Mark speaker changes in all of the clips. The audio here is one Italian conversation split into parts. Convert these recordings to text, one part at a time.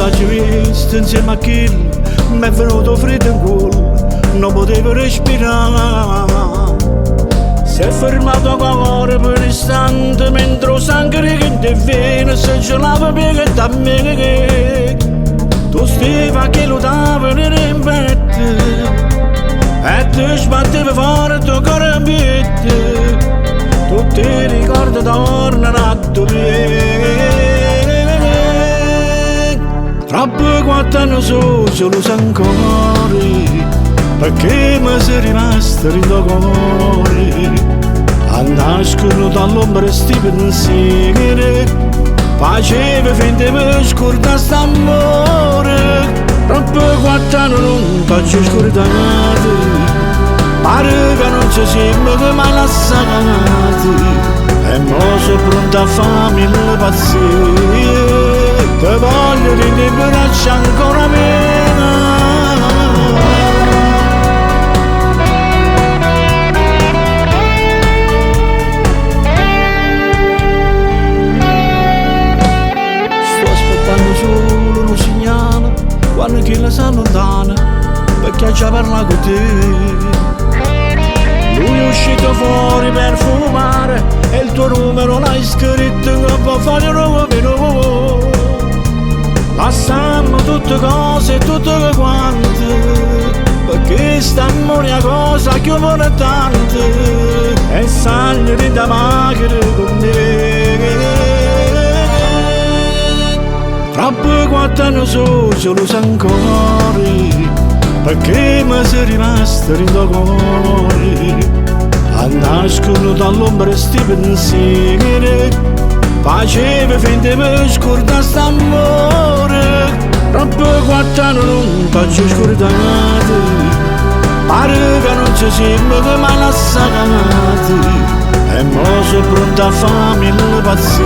Speaker 1: l'hai visto insieme a chi mi è venuto freddo in cuore, non potevo respirare. Si è fermato cuore per un istante mentre il sangue che ti viene si gelava più da me. Tu stava che lottava nel petto e ti sbattevi forte il cuore in piedi. Tu ti ricordi tornano a dormire. Troppo quanti anni sono lo so ancora, perché mi sei rimasto in tuo cuore. A nascono dall'ombra sti pensieri, facevi finta di mi scordare st'amore. Troppo quanti anni non t'ho scordato, pare che non ci siamo mai lasciati. E mo sono pronto a farmi le pazzie, ti voglio rinnebraccia ancora meno. Sto aspettando solo un segnale, quando chi la sa lontana, perché già parla con te. Lui è uscito fuori per fumare e il tuo numero l'hai scritto che può fare nuovo. Lasciamo tutte cose, tutte quante, perché st'amore è una cosa che io vuole tanto e sogno di da magre con me. Troppo quanti anni sono, lo so ancora, perché mi sei rimasto in tuo cuore. A nascono dall'ombra sti pensieri, facevi finta di mi scordare st'amore. Troppo quanti anni non t'ho scordato, pare che non ci siamo mai lasciati. E mo sono pronto a farmi le pazzie,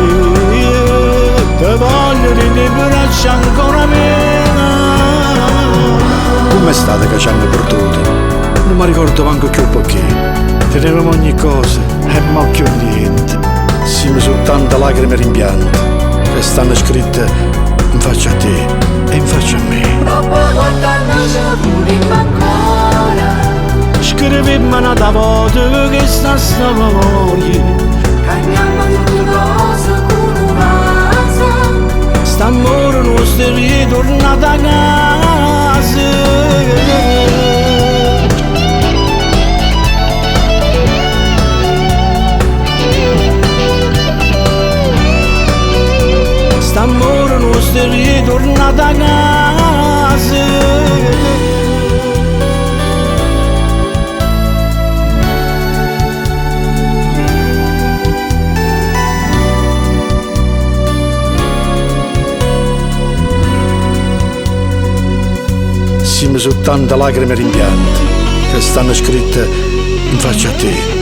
Speaker 1: ti voglio rinnebraccia ancora meno.
Speaker 2: Come state che ci hanno perduto? Non mi ricordo manco più perché. Tenevamo ogni cosa e mo più niente. Siamo soltanto lacrime e rimpianti che stanno scritte in faccia a te e in faccia a me.
Speaker 3: Troppo quanti anni ci volimmo ancora,
Speaker 1: Scrivimmo una volta che sta voglia,
Speaker 3: cambiamo tutte cose con un'asa.
Speaker 1: st'amore nostro è ritornato a casa. St'amore nostro è ritornato a casa.
Speaker 2: Siamo soltanto lacrime e rimpianti che stanno scritte in faccia a te